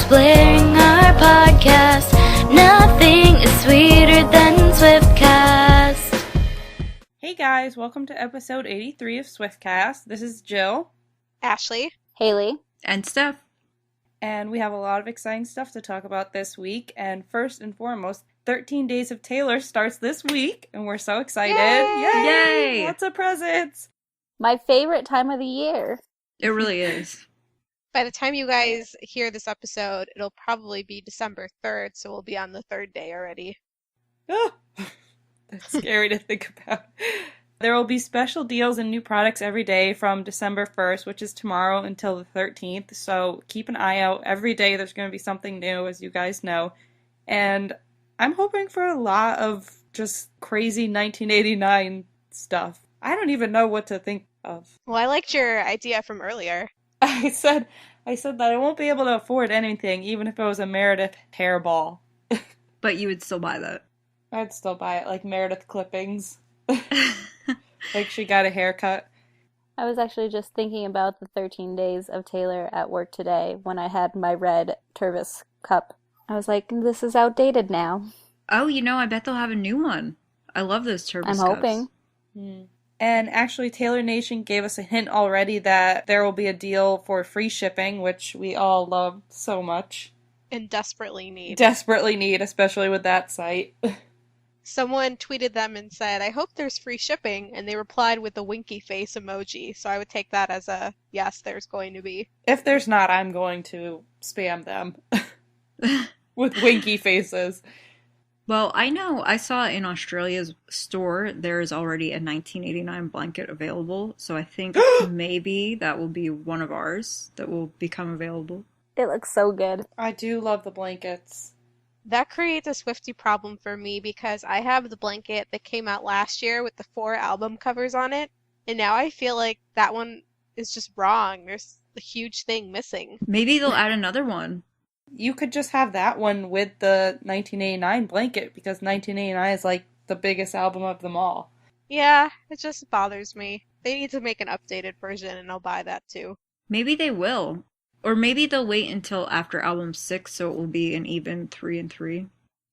blaring our podcast. Nothing is sweeter than Swiftcast. Hey guys, welcome to episode 83 of Swiftcast. This is Jill. Ashley. Haley. And Steph. And we have a lot of exciting stuff to talk about this week. And first and foremost, 13 Days of Taylor starts this week, and we're so excited. Yay! Lots of presents! My favorite time of the year. It really is. By the time you guys hear this episode, it'll probably be December 3rd, so we'll be on the third day already. Ah, that's scary to think about. There will be special deals and new products every day from December 1st, which is tomorrow, until the 13th. So keep an eye out. Every day there's going to be something new, as you guys know. And I'm hoping for a lot of just crazy 1989 stuff. I don't even know what to think of. Well, I liked your idea from earlier. I said that I won't be able to afford anything, even if it was a Meredith hairball. But you would still buy that. I'd still buy it, like Meredith clippings. Like she got a haircut. I was actually just thinking about the 13 Days of Taylor at work today when I had my red Tervis cup. I was like, this is outdated now. Oh, I bet they'll have a new one. I love those Turbos. I'm hoping. And actually, Taylor Nation gave us a hint already that there will be a deal for free shipping, which we all love so much. And desperately need. Desperately need, especially with that site. Someone tweeted them and said, I hope there's free shipping, and they replied with the winky face emoji, so I would take that as a, yes, there's going to be. If there's not, I'm going to spam them with winky faces. Well, I know I saw in Australia's store there is already a 1989 blanket available, so I think maybe that will be one of ours that will become available. It looks so good. I do love the blankets. That creates a Swiftie problem for me because I have the blanket that came out last year with the 4 album covers on it, and now I feel like that one is just wrong. There's a huge thing missing. Maybe they'll add another one. You could just have that one with the 1989 blanket, because 1989 is like the biggest album of them all. Yeah, it just bothers me. They need to make an updated version, and I'll buy that too. Maybe they will. Or maybe they'll wait until after album 6 so it will be an even 3 and 3.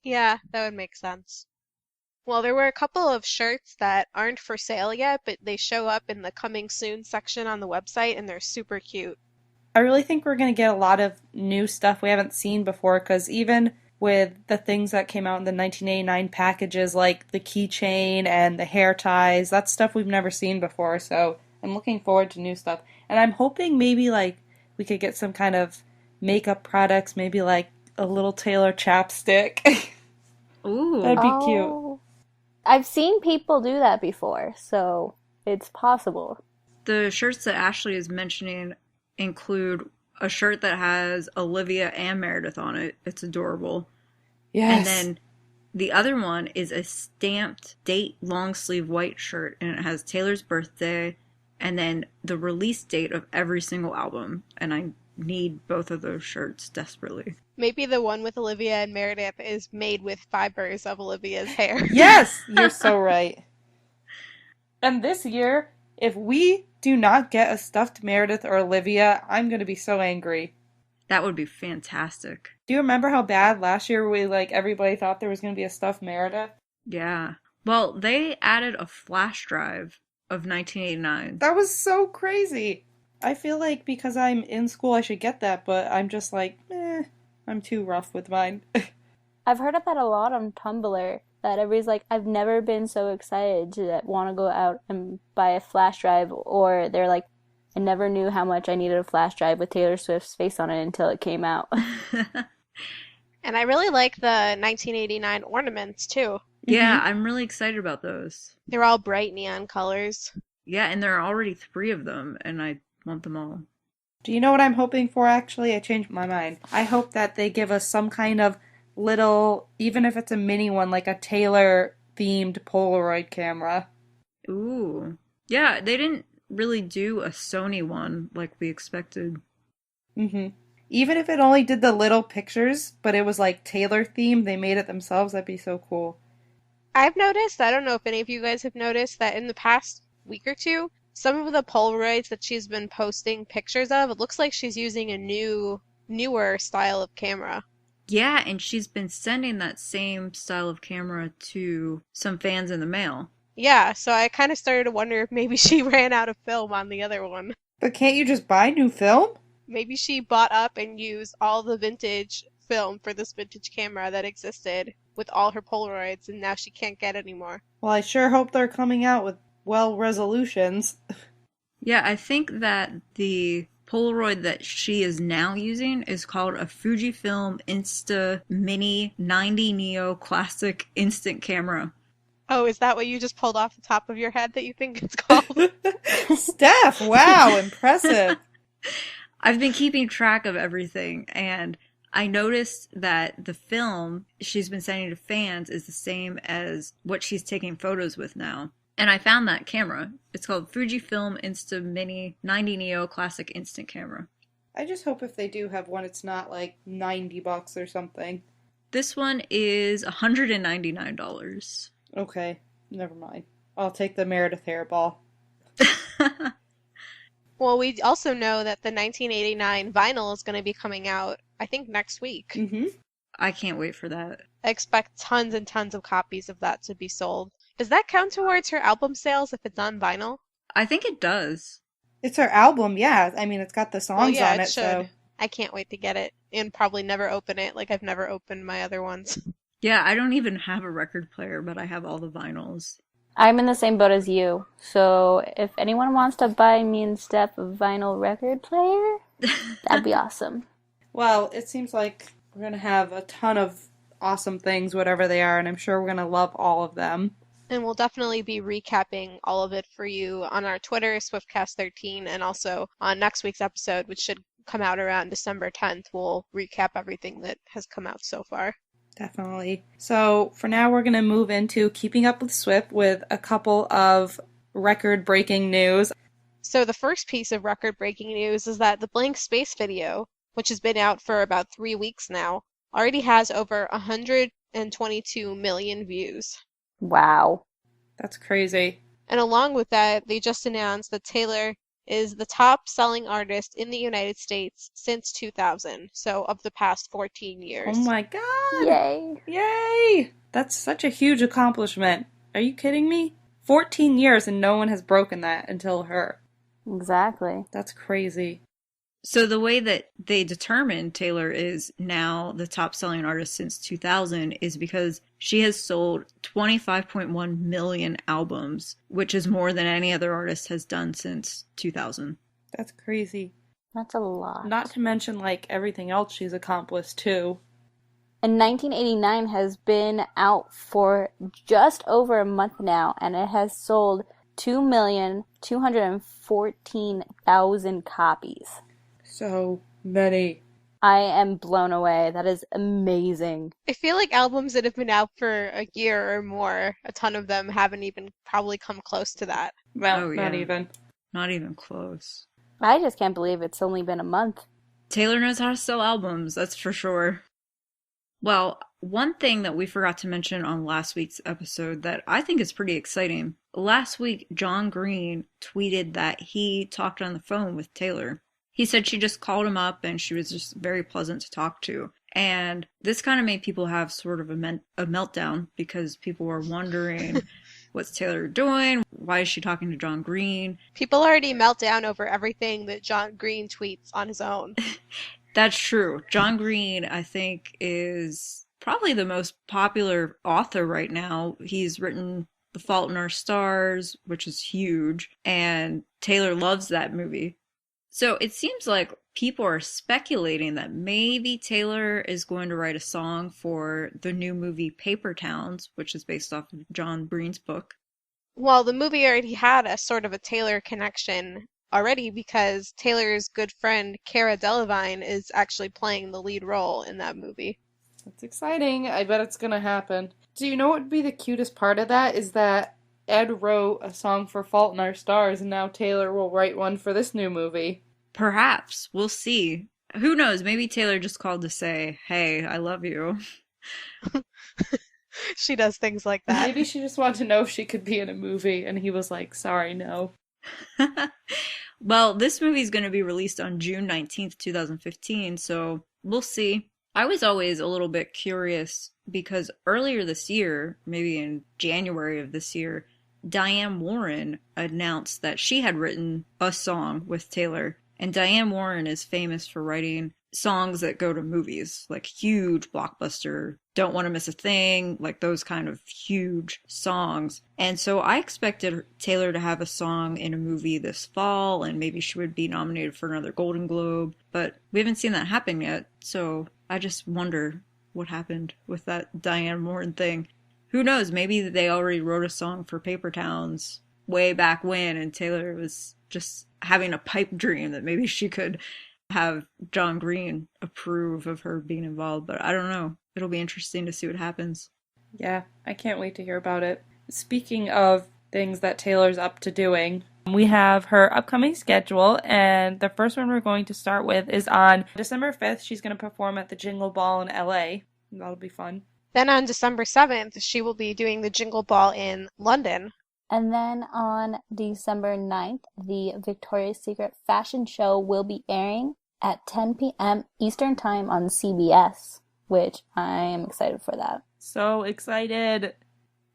Yeah, that would make sense. Well, there were a couple of shirts that aren't for sale yet, but they show up in the coming soon section on the website, and they're super cute. I really think we're going to get a lot of new stuff we haven't seen before, because even with the things that came out in the 1989 packages, like the keychain and the hair ties, that's stuff we've never seen before, so I'm looking forward to new stuff. And I'm hoping maybe, like, we could get some kind of makeup products, maybe, like, a little Taylor chapstick. Ooh. That'd be cute. I've seen people do that before, so it's possible. The shirts that Ashley is mentioning include a shirt that has Olivia and Meredith on it. It's adorable. Yes. And then the other one is a stamped date long sleeve white shirt, and it has Taylor's birthday and then the release date of every single album. And I need both of those shirts desperately. Maybe the one with Olivia and Meredith is made with fibers of Olivia's hair. Yes! You're so right. And this year, if we do not get a stuffed Meredith or Olivia, I'm going to be so angry. That would be fantastic. Do you remember how bad last year everybody thought there was going to be a stuffed Meredith? Yeah. Well, they added a flash drive of 1989. That was so crazy. I feel like because I'm in school I should get that, but I'm just like, I'm too rough with mine. I've heard of that a lot on Tumblr, that everybody's like, I've never been so excited to want to go out and buy a flash drive, or they're like, I never knew how much I needed a flash drive with Taylor Swift's face on it until it came out. And I really like the 1989 ornaments too. Yeah, I'm really excited about those. They're all bright neon colors. Yeah, and there are already 3 of them, and I want them all. Do you know what I'm hoping for, actually? I changed my mind. I hope that they give us some kind of little, even if it's a mini one, like a Taylor-themed Polaroid camera. Ooh. Yeah, they didn't really do a Sony one like we expected. Even if it only did the little pictures, but it was like Taylor-themed, they made it themselves, that'd be so cool. I've noticed, I don't know if any of you guys have noticed, that in the past week or two, some of the Polaroids that she's been posting pictures of, it looks like she's using a new newer style of camera. Yeah, and she's been sending that same style of camera to some fans in the mail. Yeah, so I kind of started to wonder if maybe she ran out of film on the other one. But can't you just buy new film? Maybe she bought up and used all the vintage film for this vintage camera that existed with all her Polaroids, and now she can't get any more. Well, I sure hope they're coming out with well resolutions. Yeah, I think that the Polaroid that she is now using is called a Fujifilm Insta Mini 90 Neo Classic Instant Camera. Oh, is that what you just pulled off the top of your head that you think it's called? Steph, wow, impressive. I've been keeping track of everything, and I noticed that the film she's been sending to fans is the same as what she's taking photos with now. And I found that camera. It's called Fujifilm Insta Mini 90 Neo Classic Instant Camera. I just hope if they do have one, it's not like $90 or something. This one is $199. Okay, never mind. I'll take the Meredith hairball. Well, we also know that the 1989 vinyl is going to be coming out, I think, next week. Mm-hmm. I can't wait for that. I expect tons and tons of copies of that to be sold. Does that count towards her album sales if it's on vinyl? I think it does. It's her album, yeah. I mean, it's got the songs yeah, on it, should. so... I can't wait to get it and probably never open it like I've never opened my other ones. Yeah, I don't even have a record player, but I have all the vinyls. I'm in the same boat as you. So if anyone wants to buy me and Steph a vinyl record player, that'd be awesome. Well, it seems like we're going to have a ton of awesome things, whatever they are, and I'm sure we're going to love all of them. And we'll definitely be recapping all of it for you on our Twitter, Swiftcast13, and also on next week's episode, which should come out around December 10th. We'll recap everything that has come out so far. Definitely. So for now, we're going to move into Keeping Up with Swift with a couple of record-breaking news. So the first piece of record-breaking news is that the Blank Space video, which has been out for about 3 weeks now, already has over 122 million views. Wow. That's crazy. And along with that, they just announced that Taylor is the top-selling artist in the United States since 2000, so of the past 14 years. Oh my god! Yay. Yay! That's such a huge accomplishment. Are you kidding me? 14 years and no one has broken that until her. Exactly. That's crazy. So the way that they determined Taylor is now the top-selling artist since 2000 is because she has sold 25.1 million albums, which is more than any other artist has done since 2000. That's crazy. That's a lot. Not to mention, like, everything else she's accomplished, too. And 1989 has been out for just over a month now, and it has sold 2,214,000 copies. So many. I am blown away. That is amazing. I feel like albums that have been out for a year or more, a ton of them haven't even probably come close to that. Well, Oh, not yeah. even. Not even close. I just can't believe it's only been a month. Taylor knows how to sell albums, that's for sure. Well, one thing that we forgot to mention on last week's episode that I think is pretty exciting. Last week, John Green tweeted that he talked on the phone with Taylor. He said she just called him up and she was just very pleasant to talk to. And this kind of made people have sort of a meltdown because people were wondering, what's Taylor doing? Why is she talking to John Green? People already melt down over everything that John Green tweets on his own. That's true. John Green, I think, is probably the most popular author right now. He's written The Fault in Our Stars, which is huge, and Taylor loves that movie. So it seems like people are speculating that maybe Taylor is going to write a song for the new movie Paper Towns, which is based off of John Green's book. Well, the movie already had a sort of a Taylor connection already because Taylor's good friend Cara Delevingne is actually playing the lead role in that movie. That's exciting. I bet it's gonna happen. Do you know what would be the cutest part of that? Is that Ed wrote a song for Fault in Our Stars, and now Taylor will write one for this new movie. Perhaps. We'll see. Who knows? Maybe Taylor just called to say, hey, I love you. She does things like that. Maybe she just wanted to know if she could be in a movie, and he was like, sorry, no. Well, this movie's going to be released on June 19th, 2015, so we'll see. I was always a little bit curious because earlier this year, maybe in January of this year, Diane Warren announced that she had written a song with Taylor. And Diane Warren is famous for writing songs that go to movies, like huge blockbuster, don't want to miss a thing, like those kind of huge songs. And so I expected Taylor to have a song in a movie this fall, and maybe she would be nominated for another Golden Globe, but we haven't seen that happen yet. So I just wonder what happened with that Diane Warren thing. Who knows, maybe they already wrote a song for Paper Towns way back when, and Taylor was just having a pipe dream that maybe she could have John Green approve of her being involved, but I don't know. It'll be interesting to see what happens. Yeah, I can't wait to hear about it. Speaking of things that Taylor's up to doing, we have her upcoming schedule, and the first one we're going to start with is on December 5th. She's going to perform at the Jingle Ball in LA. That'll be fun. Then on December 7th, she will be doing the Jingle Ball in London. And then on December 9th, the Victoria's Secret fashion show will be airing at 10 p.m. Eastern Time on CBS, which I am excited for that. So excited.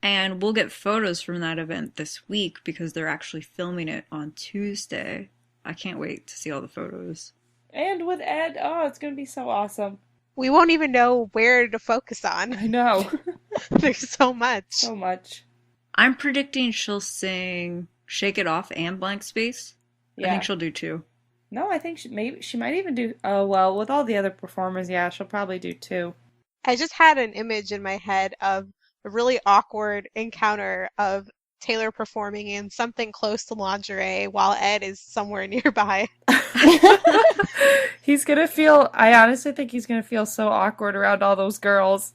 And we'll get photos from that event this week because they're actually filming it on Tuesday. I can't wait to see all the photos. And with Ed, oh, it's going to be so awesome. We won't even know where to focus on. I know. There's so much. So much. I'm predicting she'll sing Shake It Off and Blank Space. Yeah. I think she'll do two. No, I think she might even do, oh, well, with all the other performers, yeah, she'll probably do two. I just had an image in my head of a really awkward encounter of Taylor performing in something close to lingerie while Ed is somewhere nearby. I honestly think he's going to feel so awkward around all those girls.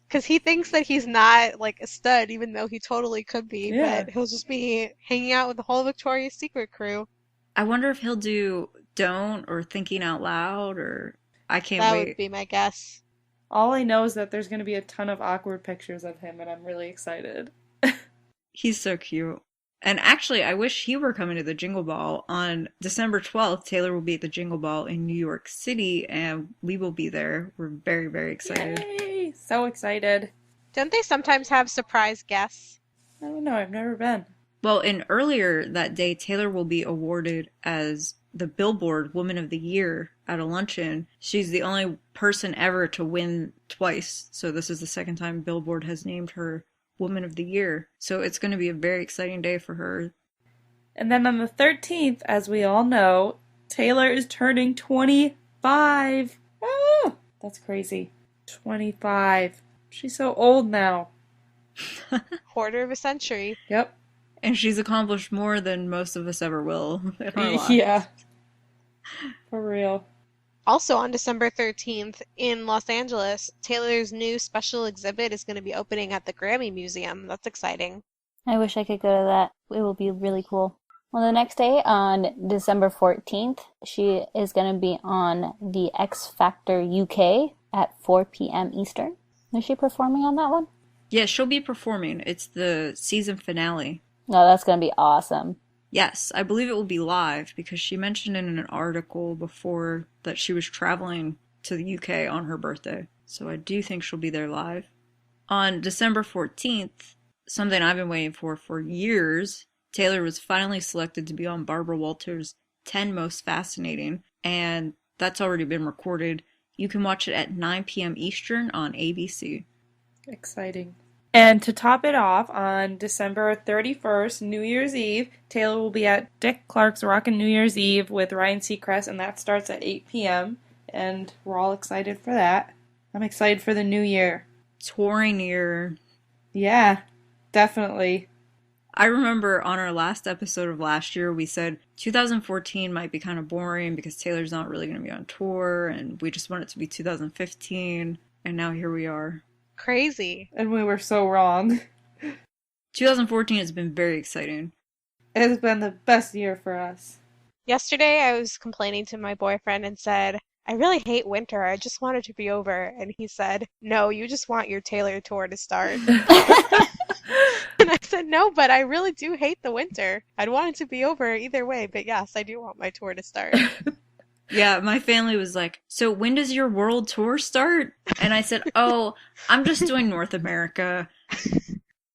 Because he thinks that he's not like a stud, even though he totally could be. Yeah. But he'll just be hanging out with the whole Victoria's Secret crew. I wonder if he'll do Don't or Thinking Out Loud, or I can't That wait. would be my guess. All I know is that there's going to be a ton of awkward pictures of him, and I'm really excited. He's so cute. And actually, I wish he were coming to the Jingle Ball. On December 12th, Taylor will be at the Jingle Ball in New York City, and we will be there. We're very, very excited. Yay! So excited. Don't they sometimes have surprise guests? I don't know, I've never been. Well, and earlier that day, Taylor will be awarded as the Billboard Woman of the Year at a luncheon. She's the only person ever to win twice. So this is the second time Billboard has named her Woman of the Year. So it's going to be a very exciting day for her. And then on the 13th, as we all know, Taylor is turning 25. Oh, that's crazy. 25. She's so old now. Quarter of a century. Yep. And she's accomplished more than most of us ever will in our lives. Yeah. For real. Also on December 13th in Los Angeles, Taylor's new special exhibit is going to be opening at the Grammy Museum. That's exciting. I wish I could go to that. It will be really cool. Well, the next day, on December 14th, she is going to be on the X Factor UK at 4 p.m. Eastern. Is she performing on that one? Yeah, she'll be performing. It's the season finale. No, that's going to be awesome. Yes, I believe it will be live because she mentioned in an article before that she was traveling to the UK on her birthday. So I do think she'll be there live. On December 14th, something I've been waiting for years, Taylor was finally selected to be on Barbara Walters' 10 Most Fascinating, and that's already been recorded. You can watch it at 9 p.m. Eastern on ABC. Exciting. And to top it off, on December 31st, New Year's Eve, Taylor will be at Dick Clark's Rockin' New Year's Eve with Ryan Seacrest, and that starts at 8 p.m., and we're all excited for that. I'm excited for the new year. Touring year. Yeah, definitely. I remember on our last episode of last year, we said 2014 might be kind of boring because Taylor's not really going to be on tour, and we just want it to be 2015, and now here we are. Crazy. And we were so wrong. 2014 has been very exciting. It has been the best year for us. Yesterday, I was complaining to my boyfriend and said, I really hate winter. I just want it to be over. And he said, no, you just want your Taylor tour to start. And I said, no, but I really do hate the winter. I'd want it to be over either way, but yes, I do want my tour to start. Yeah, my family was like, so when does your world tour start? And I said, oh, I'm just doing North America.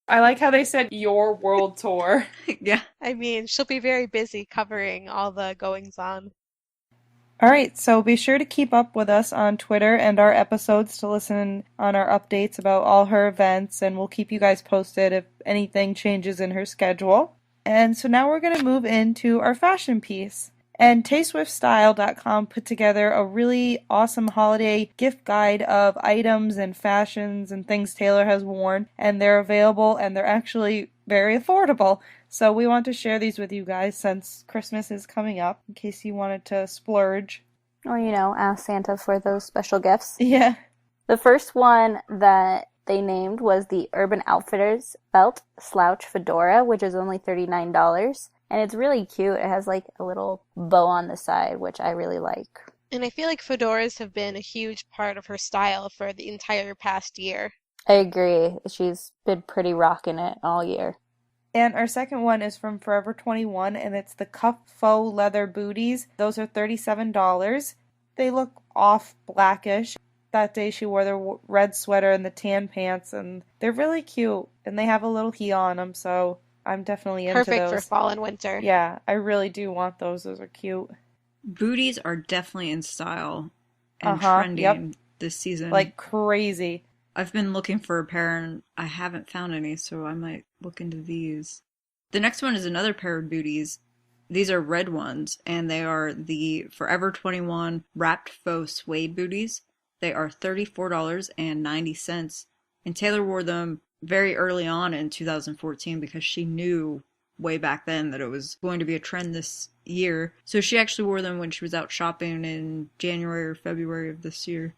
I like how they said your world tour. Yeah. I mean, she'll be very busy covering all the goings on. All right, so be sure to keep up with us on Twitter and our episodes to listen on our updates about all her events, and we'll keep you guys posted if anything changes in her schedule. And so now we're going to move into our fashion piece. And TayswiftStyle.com put together a really awesome holiday gift guide of items and fashions and things Taylor has worn, and they're available and they're actually very affordable. So we want to share these with you guys since Christmas is coming up, in case you wanted to splurge. Or, ask Santa for those special gifts. Yeah. The first one that they named was the Urban Outfitters Felt Slouch Fedora, which is only $39. And it's really cute. It has like a little bow on the side, which I really like. And I feel like fedoras have been a huge part of her style for the entire past year. I agree. She's been pretty rocking it all year. And our second one is from Forever 21, and it's the Cuff Faux Leather Booties. Those are $37. They look off blackish. That day she wore the red sweater and the tan pants, and they're really cute. And they have a little heel on them, so I'm definitely into Perfect those. for fall and winter. Yeah, I really do want those. Those are cute. Booties are definitely in style and trending this season. Like crazy. I've been looking for a pair and I haven't found any, so I might look into these. The next one is another pair of booties. These are red ones, and they are the Forever 21 Wrapped Faux Suede booties. They are $34.90, and Taylor wore them very early on in 2014 because she knew way back then that it was going to be a trend this year. So she actually wore them when she was out shopping in January or February of this year.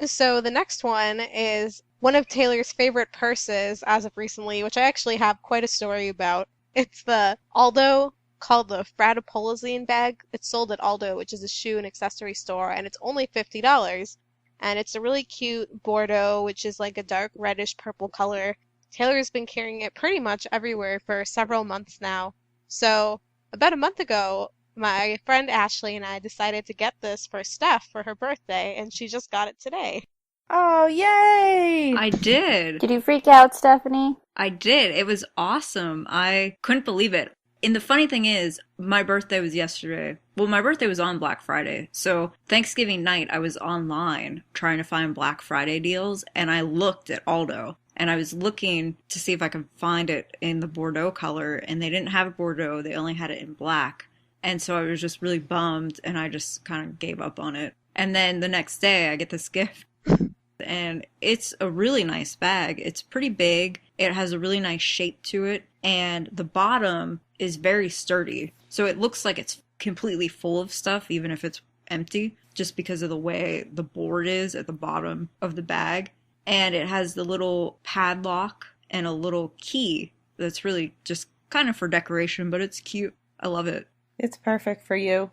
So the next one is one of Taylor's favorite purses as of recently, which I actually have quite a story about. It's the Aldo, called the Fratapolazine bag. It's sold at Aldo, which is a shoe and accessory store, and it's only $50. And it's a really cute Bordeaux, which is like a dark reddish purple color. Taylor's been carrying it pretty much everywhere for several months now. So about a month ago, my friend Ashley and I decided to get this for Steph for her birthday, and she just got it today. Oh, yay! I did. Did you freak out, Stephanie? I did. It was awesome. I couldn't believe it. And the funny thing is, my birthday was yesterday. Well, my birthday was on Black Friday. So Thanksgiving night, I was online trying to find Black Friday deals, and I looked at Aldo. And I was looking to see if I could find it in the Bordeaux color, and they didn't have Bordeaux. They only had it in black. And so I was just really bummed, and I just kind of gave up on it. And then the next day, I get this gift. And it's a really nice bag. It's pretty big. It has a really nice shape to it. And the bottom is very sturdy. So it looks like it's completely full of stuff, even if it's empty, just because of the way the board is at the bottom of the bag. And it has the little padlock and a little key that's really just kind of for decoration, but it's cute. I love it. It's perfect for you.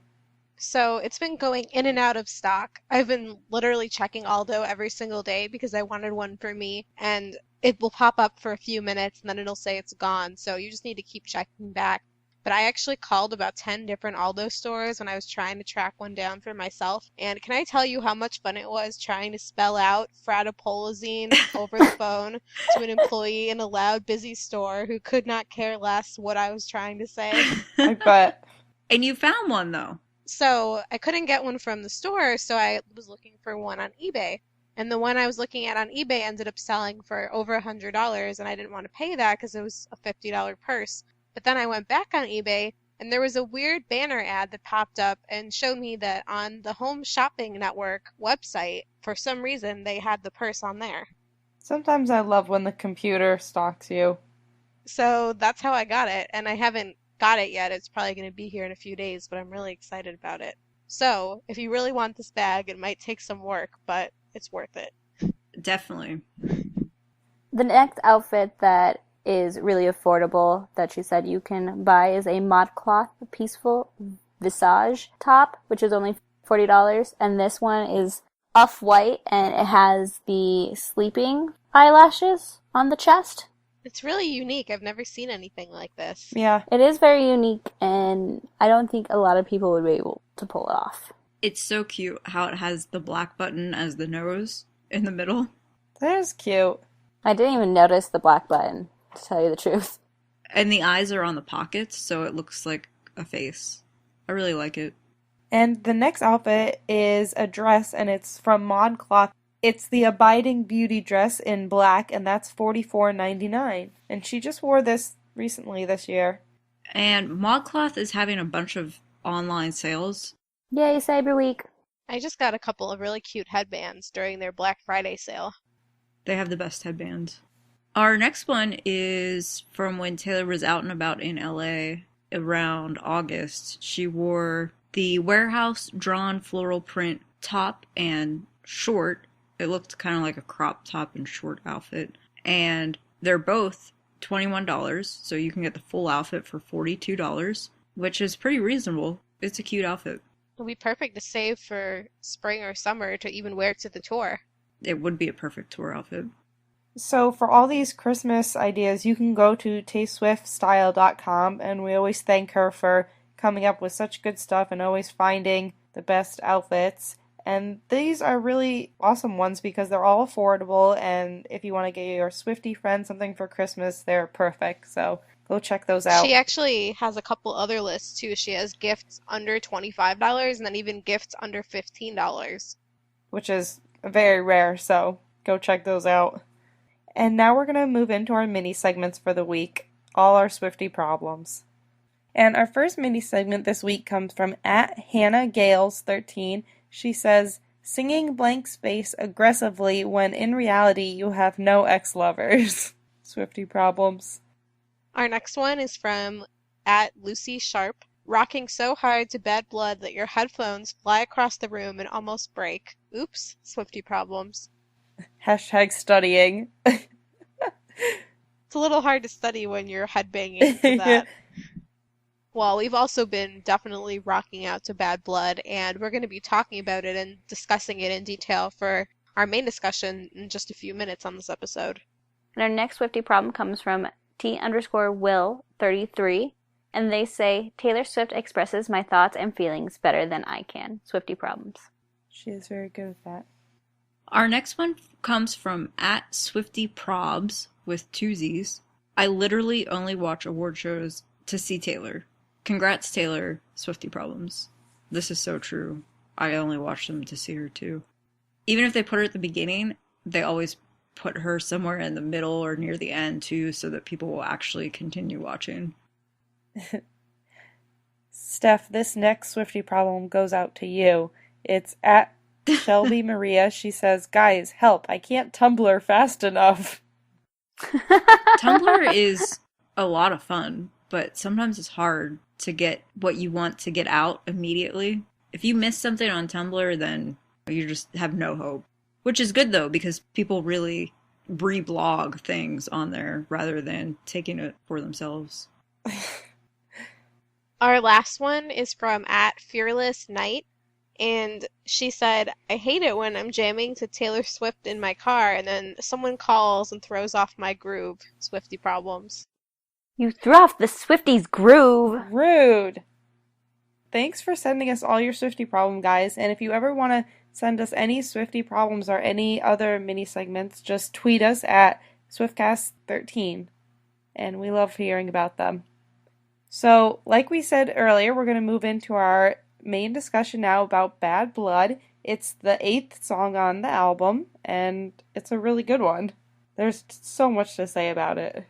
So it's been going in and out of stock. I've been literally checking Aldo every single day because I wanted one for me, and it will pop up for a few minutes and then it'll say it's gone. So you just need to keep checking back. But I actually called about 10 different Aldo stores when I was trying to track one down for myself. And can I tell you how much fun it was trying to spell out Fratapolazine over the phone to an employee in a loud, busy store who could not care less what I was trying to say? I bet. And you found one, though. So I couldn't get one from the store, so I was looking for one on eBay. And the one I was looking at on eBay ended up selling for over $100, and I didn't want to pay that because it was a $50 purse. But then I went back on eBay, and there was a weird banner ad that popped up and showed me that on the Home Shopping Network website, for some reason, they had the purse on there. Sometimes I love when the computer stalks you. So that's how I got it, and I haven't got it yet. It's probably going to be here in a few days, but I'm really excited about it. So if you really want this bag, it might take some work, but it's worth it. Definitely. The next outfit that is really affordable that she said you can buy is a ModCloth Peaceful Visage top, which is only $40. And this one is off-white, and it has the sleeping eyelashes on the chest. It's really unique. I've never seen anything like this. Yeah. It is very unique, and I don't think a lot of people would be able to pull it off. It's so cute how it has the black button as the nose in the middle. That is cute. I didn't even notice the black button, to tell you the truth. And the eyes are on the pockets, so it looks like a face. I really like it. And the next outfit is a dress, and it's from ModCloth. It's the Abiding Beauty dress in black, and that's $44.99. And she just wore this recently this year. And ModCloth is having a bunch of online sales. Yay, Cyber Week! I just got a couple of really cute headbands during their Black Friday sale. They have the best headbands. Our next one is from when Taylor was out and about in LA around August. She wore the warehouse drawn floral print top and short. It looked kind of like a crop top and short outfit. And they're both $21, so you can get the full outfit for $42, which is pretty reasonable. It's a cute outfit. It'll be perfect to save for spring or summer to even wear to the tour. It would be a perfect tour outfit. So for all these Christmas ideas, you can go to TasteSwiftStyle.com, and we always thank her for coming up with such good stuff and always finding the best outfits. And these are really awesome ones because they're all affordable, and if you want to get your Swiftie friend something for Christmas, they're perfect. So go check those out. She actually has a couple other lists too. She has gifts under $25 and then even gifts under $15. Which is very rare, so go check those out. And now we're going to move into our mini segments for the week, all our Swiftie problems. And our first mini segment this week comes from @HannahGales13. She says, singing blank space aggressively when in reality you have no ex-lovers. Swiftie problems. Our next one is from @LucySharp. Rocking so hard to Bad Blood that your headphones fly across the room and almost break. Oops, Swiftie problems. #studying. It's a little hard to study when you're headbanging to that. Well, we've also been definitely rocking out to Bad Blood, and we're going to be talking about it and discussing it in detail for our main discussion in just a few minutes on this episode. And our next Swiftie problem comes from T_Will33. And they say, Taylor Swift expresses my thoughts and feelings better than I can. Swiftie problems. She is very good at that. Our next one comes from @SwiftyProbs with two Z's. I literally only watch award shows to see Taylor. Congrats, Taylor. Swiftie problems. This is so true. I only watch them to see her too. Even if they put her at the beginning, they always put her somewhere in the middle or near the end too, so that people will actually continue watching. Steph, this next Swiftie problem goes out to you. It's @Shelby Maria. She says, guys, help, I can't Tumblr fast enough. Tumblr is a lot of fun, but sometimes it's hard to get what you want to get out immediately. If you miss something on Tumblr, then you just have no hope. Which is good, though, because people really reblog things on there rather than taking it for themselves. Our last one is from @FearlessKnight, and she said, I hate it when I'm jamming to Taylor Swift in my car and then someone calls and throws off my groove. Swiftie problems. You threw off the Swiftie's groove. Rude. Thanks for sending us all your Swiftie problem, guys. And if you ever want to send us any Swiftie problems or any other mini segments, just tweet us at Swiftcast13. And we love hearing about them. So, like we said earlier, we're going to move into our main discussion now about Bad Blood. It's the 8th song on the album, and it's a really good one. There's so much to say about it.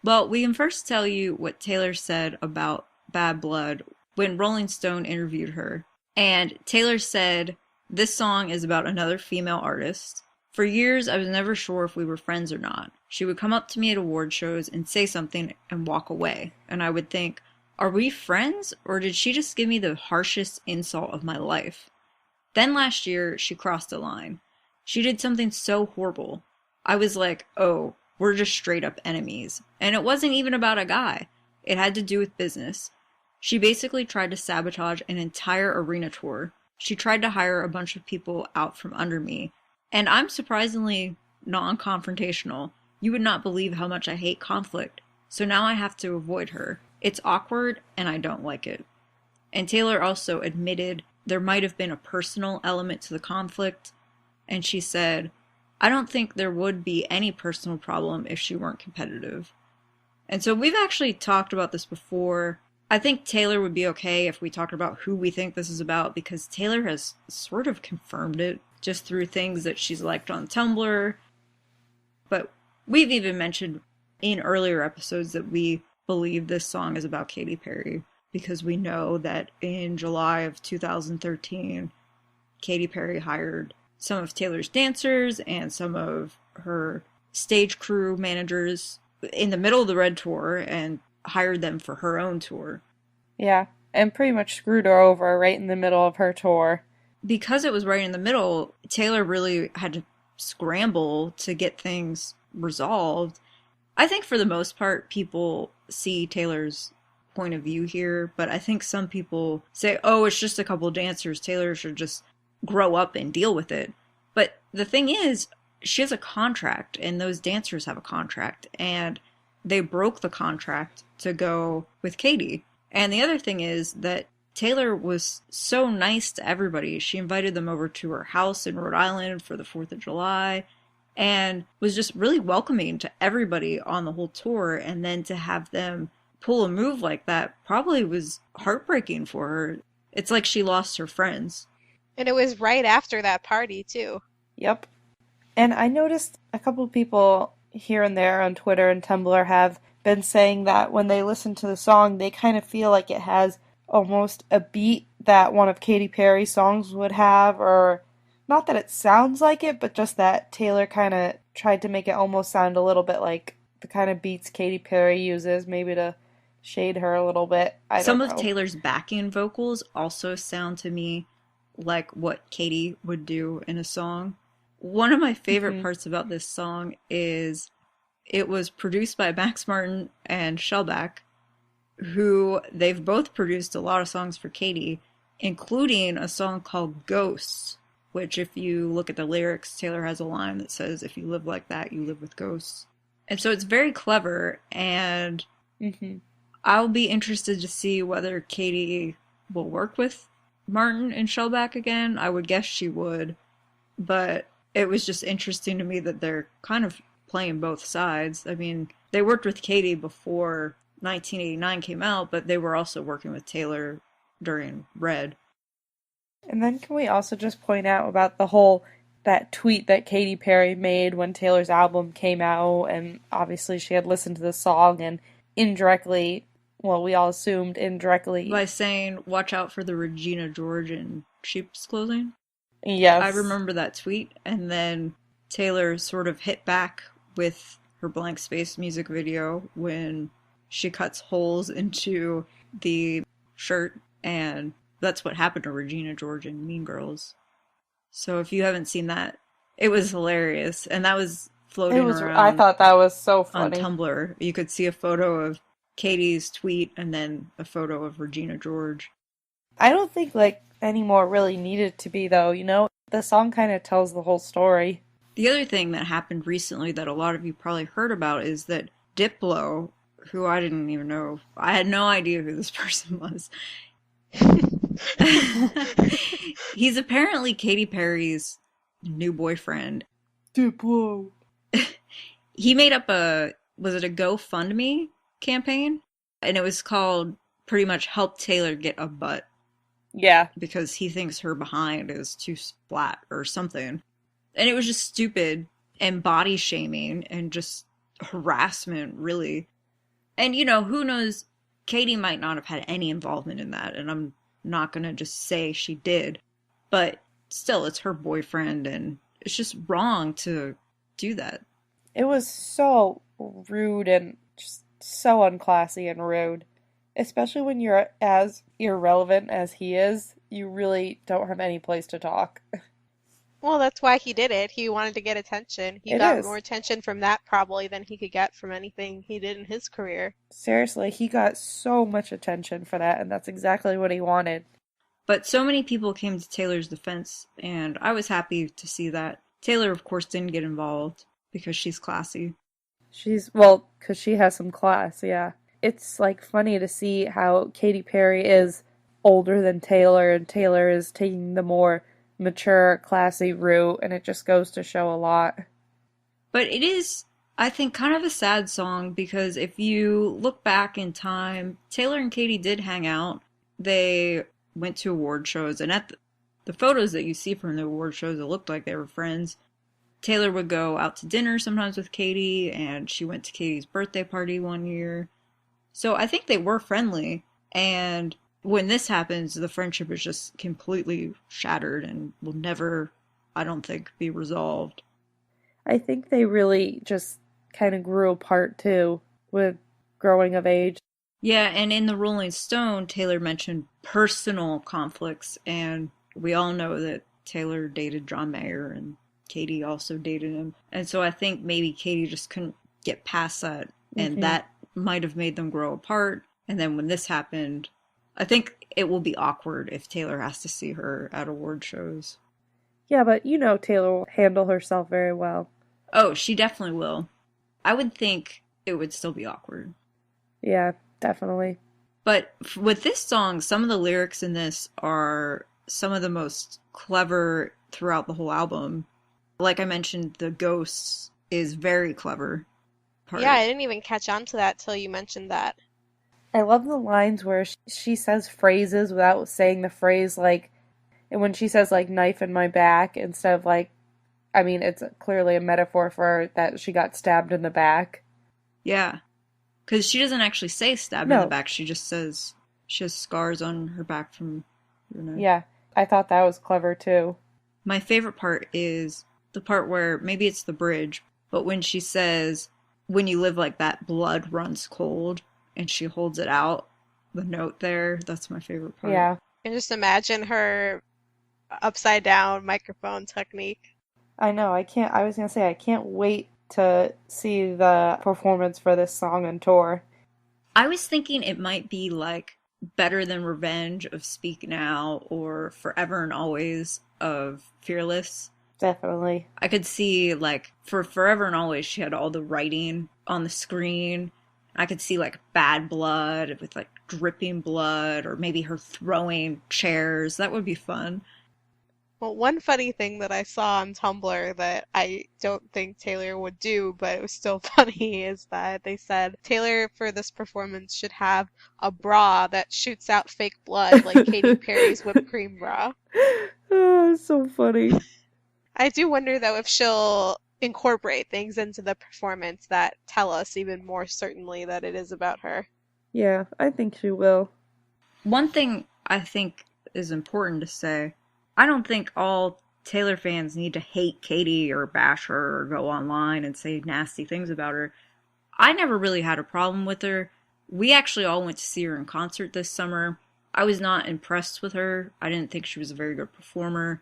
Well, we can first tell you what Taylor said about Bad Blood when Rolling Stone interviewed her. And Taylor said, this song is about another female artist. For years, I was never sure if we were friends or not. She would come up to me at award shows and say something and walk away. And I would think, are we friends, or did she just give me the harshest insult of my life? Then last year, she crossed a line. She did something so horrible. I was like, oh, we're just straight up enemies. And it wasn't even about a guy. It had to do with business. She basically tried to sabotage an entire arena tour. She tried to hire a bunch of people out from under me. And I'm surprisingly non-confrontational. You would not believe how much I hate conflict, so now I have to avoid her. It's awkward, and I don't like it. And Taylor also admitted there might have been a personal element to the conflict, and she said, I don't think there would be any personal problem if she weren't competitive. And so we've actually talked about this before. I think Taylor would be okay if we talked about who we think this is about, because Taylor has sort of confirmed it just through things that she's liked on Tumblr. But we've even mentioned in earlier episodes that we believe this song is about Katy Perry, because we know that in July of 2013, Katy Perry hired some of Taylor's dancers and some of her stage crew managers in the middle of the Red Tour and hired them for her own tour. Yeah, and pretty much screwed her over right in the middle of her tour. Because it was right in the middle, Taylor really had to scramble to get things resolved. I think for the most part, people see Taylor's point of view here, but I think some people say, oh, it's just a couple dancers, Taylor should just grow up and deal with it. But the thing is, she has a contract, and those dancers have a contract, and they broke the contract to go with Katy. And the other thing is that Taylor was so nice to everybody. She invited them over to her house in Rhode Island for the 4th of July and was just really welcoming to everybody on the whole tour. And then to have them pull a move like that probably was heartbreaking for her. It's like she lost her friends. And it was right after that party, too. Yep. And I noticed a couple of people here and there on Twitter and Tumblr have been saying that when they listen to the song, they kind of feel like it has almost a beat that one of Katy Perry's songs would have, or not that it sounds like it, but just that Taylor kind of tried to make it almost sound a little bit like the kind of beats Katy Perry uses, maybe to shade her a little bit. Some of Taylor's backing vocals also sound to me like what Katy would do in a song. One of my favorite parts about this song is it was produced by Max Martin and Shellback, who they've both produced a lot of songs for Katy, including a song called Ghosts, which if you look at the lyrics, Taylor has a line that says, if you live like that, you live with ghosts. And so it's very clever, and I'll be interested to see whether Katy will work with Martin and Shellback again. I would guess she would, but it was just interesting to me that they're kind of playing both sides. I mean, they worked with Katy before 1989 came out, but they were also working with Taylor during Red. And then can we also just point out about that tweet that Katy Perry made when Taylor's album came out, and obviously she had listened to the song and indirectly, well, we all assumed indirectly, by saying, watch out for the Regina George in sheep's clothing. Yes. I remember that tweet, and then Taylor sort of hit back with her Blank Space music video when she cuts holes into the shirt, and that's what happened to Regina George in Mean Girls. So if you haven't seen that, it was hilarious, and that was floating around. I thought that was so funny. On Tumblr, you could see a photo of Katy's tweet and then a photo of Regina George. I don't think any more really needed to be, though, you know? The song kind of tells the whole story. The other thing that happened recently that a lot of you probably heard about is that Diplo, who I didn't even know, I had no idea who this person was. He's apparently Katy Perry's new boyfriend. Diplo. He made up was it a GoFundMe campaign? And it was called pretty much Help Taylor Get a Butt. Yeah. Because he thinks her behind is too flat or something. And it was just stupid and body shaming and just harassment, really. And, you know, who knows, Katy might not have had any involvement in that, and I'm not going to just say she did. But still, it's her boyfriend, and it's just wrong to do that. It was so rude and just so unclassy and rude. Especially when you're as irrelevant as he is, you really don't have any place to talk. Well, that's why he did it. He wanted to get attention. He got more attention from that probably than he could get from anything he did in his career. Seriously, he got so much attention for that, and that's exactly what he wanted. But so many people came to Taylor's defense, and I was happy to see that. Taylor, of course, didn't get involved because she's classy. Well, because she has some class, yeah. It's, like, funny to see how Katy Perry is older than Taylor, and Taylor is taking the more mature, classy route, and it just goes to show a lot. But it is, I think, kind of a sad song because if you look back in time, Taylor and Katy did hang out. They went to award shows, and at the photos that you see from the award shows, it looked like they were friends. Taylor would go out to dinner sometimes with Katy, and she went to Katy's birthday party one year. So I think they were friendly, and when this happens, the friendship is just completely shattered and will never, I don't think, be resolved. I think they really just kind of grew apart, too, with growing of age. Yeah, and in the Rolling Stone, Taylor mentioned personal conflicts, and we all know that Taylor dated John Mayer, and Katy also dated him. And so I think maybe Katy just couldn't get past that, and that might have made them grow apart. And then when this happened, I think it will be awkward if Taylor has to see her at award shows. Yeah, but you know Taylor will handle herself very well. Oh, she definitely will. I would think it would still be awkward. Yeah, definitely. But with this song, some of the lyrics in this are some of the most clever throughout the whole album. Like I mentioned, the ghosts is very clever. Yeah, I didn't even catch on to that till you mentioned that. I love the lines where she says phrases without saying the phrase, like, and when she says, like, knife in my back, instead of, like, I mean, it's clearly a metaphor for that she got stabbed in the back. Yeah. Because she doesn't actually say stabbed in the back. She just says she has scars on her back from, you know. Yeah, I thought that was clever, too. My favorite part is the part where, maybe it's the bridge, but when she says, when you live like that, blood runs cold, and she holds it out, the note there, that's my favorite part. Yeah. And just imagine her upside down microphone technique. I know, I was going to say, I can't wait to see the performance for this song on tour. I was thinking it might be like Better Than Revenge of Speak Now, or Forever and Always of Fearless. Definitely. I could see, like, for Forever and Always, she had all the writing on the screen. I could see, like, bad blood with, like, dripping blood, or maybe her throwing chairs. That would be fun. Well, one funny thing that I saw on Tumblr that I don't think Taylor would do, but it was still funny, is that they said Taylor for this performance should have a bra that shoots out fake blood like Katy Perry's whipped cream bra. Oh, so funny. I do wonder, though, if she'll incorporate things into the performance that tell us even more certainly that it is about her. Yeah, I think she will. One thing I think is important to say, I don't think all Taylor fans need to hate Katy or bash her or go online and say nasty things about her. I never really had a problem with her. We actually all went to see her in concert this summer. I was not impressed with her. I didn't think she was a very good performer.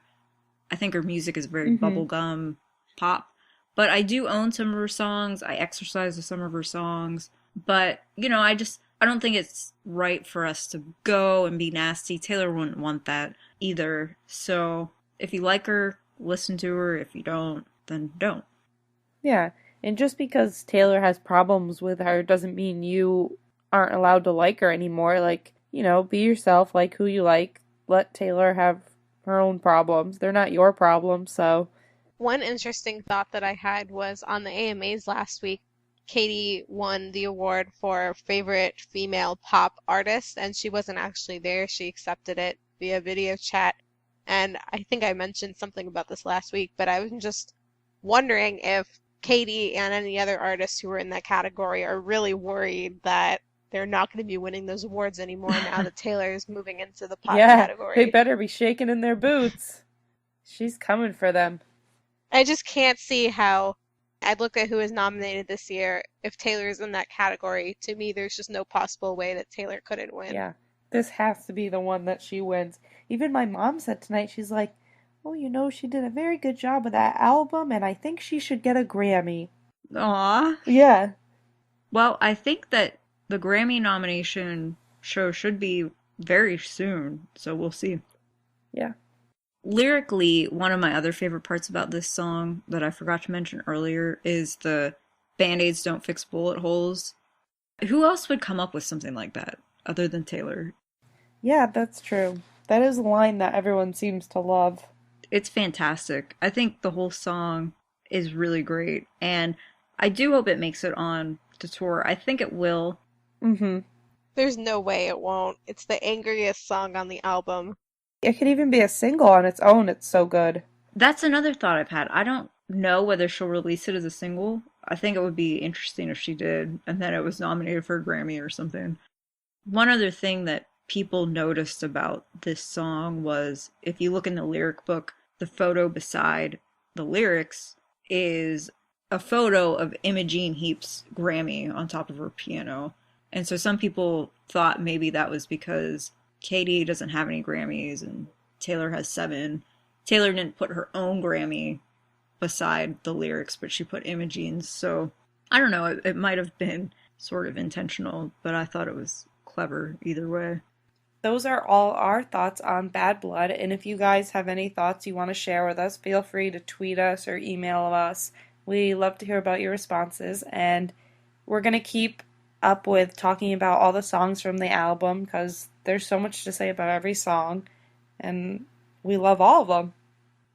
I think her music is very bubblegum pop. But I do own some of her songs. I exercise with some of her songs. But, you know, I don't think it's right for us to go and be nasty. Taylor wouldn't want that either. So if you like her, listen to her. If you don't, then don't. Yeah, and just because Taylor has problems with her doesn't mean you aren't allowed to like her anymore. Like, you know, be yourself, like who you like. Let Taylor have her own problems. They're not your problems, so. One interesting thought that I had was on the AMAs last week, Katy won the award for favorite female pop artist, and she wasn't actually there. She accepted it via video chat. And I think I mentioned something about this last week, but I was just wondering if Katy and any other artists who were in that category are really worried that they're not going to be winning those awards anymore now that Taylor is moving into the pop category. They better be shaking in their boots. She's coming for them. I just can't see how. I'd look at who is nominated this year. If Taylor's in that category, to me, there's just no possible way that Taylor couldn't win. Yeah, this has to be the one that she wins. Even my mom said tonight, she's like, oh, you know, she did a very good job with that album, and I think she should get a Grammy. Aw. Yeah. Well, I think that the Grammy nomination show should be very soon, so we'll see. Yeah. Lyrically, one of my other favorite parts about this song that I forgot to mention earlier is the Band-Aids don't fix bullet holes. Who else would come up with something like that other than Taylor? Yeah, that's true. That is a line that everyone seems to love. It's fantastic. I think the whole song is really great, and I do hope it makes it on the tour. I think it will. Mm-hmm. There's no way it won't. It's the angriest song on the album. It could even be a single on its own. It's so good. That's another thought I've had. I don't know whether she'll release it as a single. I think it would be interesting if she did, and then it was nominated for a Grammy or something. One other thing that people noticed about this song was, if you look in the lyric book, the photo beside the lyrics is a photo of Imogene Heap's Grammy on top of her piano. And so some people thought maybe that was because Katie doesn't have any Grammys and Taylor has 7. Taylor didn't put her own Grammy beside the lyrics, but she put Imogene's. So I don't know, it might have been sort of intentional, but I thought it was clever either way. Those are all our thoughts on Bad Blood, and if you guys have any thoughts you want to share with us, feel free to tweet us or email us. We love to hear about your responses, and we're going to keep up with talking about all the songs from the album, because there's so much to say about every song, and we love all of them.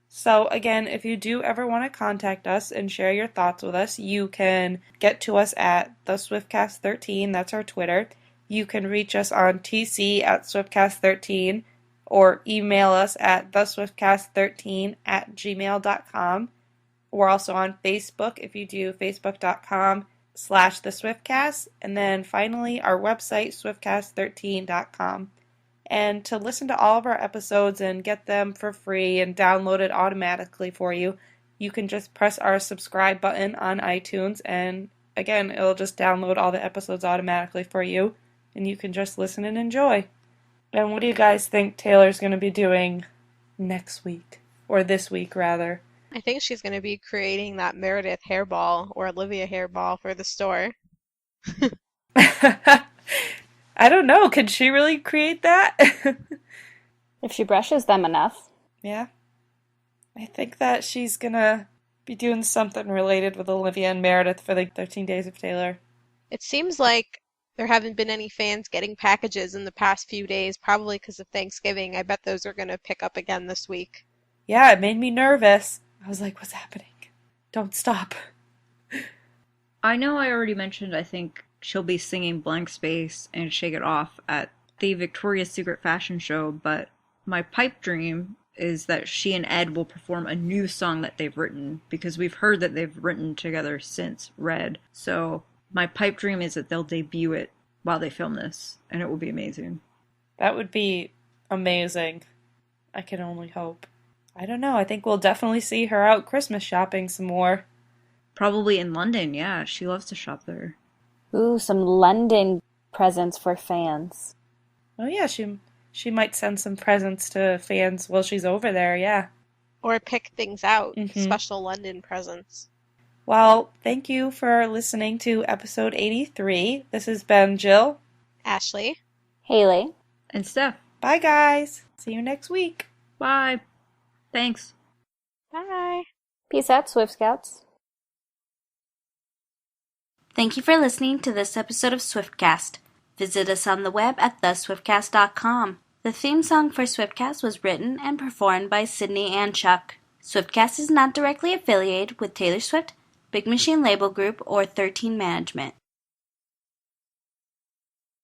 So again, if you do ever want to contact us and share your thoughts with us, you can get to us at the Swiftcast13, that's our Twitter. You can reach us on tc@swiftcast13 or email us at theswiftcast13@gmail.com. We're also on Facebook if you do facebook.com/theswiftcast. And then finally, our website, swiftcast13.com. And to listen to all of our episodes and get them for free and download it automatically for you, you can just press our subscribe button on iTunes. And again, it'll just download all the episodes automatically for you. And you can just listen and enjoy. And what do you guys think Taylor's going to be doing next week? Or this week, rather? I think she's going to be creating that Meredith hairball or Olivia hairball for the store. I don't know. Could she really create that? If she brushes them enough. Yeah. I think that she's going to be doing something related with Olivia and Meredith for the 13 Days of Taylor. It seems like there haven't been any fans getting packages in the past few days, probably because of Thanksgiving. I bet those are going to pick up again this week. Yeah, it made me nervous. I was like, what's happening? Don't stop. I know I already mentioned I think she'll be singing Blank Space and Shake It Off at the Victoria's Secret fashion show, but my pipe dream is that she and Ed will perform a new song that they've written, because we've heard that they've written together since Red. So my pipe dream is that they'll debut it while they film this, and it will be amazing. That would be amazing. I can only hope. I don't know. I think we'll definitely see her out Christmas shopping some more. Probably in London, yeah. She loves to shop there. Ooh, some London presents for fans. Oh yeah, she might send some presents to fans while she's over there, yeah. Or pick things out, Mhm. special London presents. Well, thank you for listening to episode 83. This has been Jill. Ashley. Haley. And Steph. Bye, guys. See you next week. Bye. Thanks. Bye. Peace out, Swift Scouts. Thank you for listening to this episode of Swiftcast. Visit us on the web at theswiftcast.com. The theme song for Swiftcast was written and performed by Sydney and Chuck. Swiftcast is not directly affiliated with Taylor Swift, Big Machine Label Group, or 13 Management.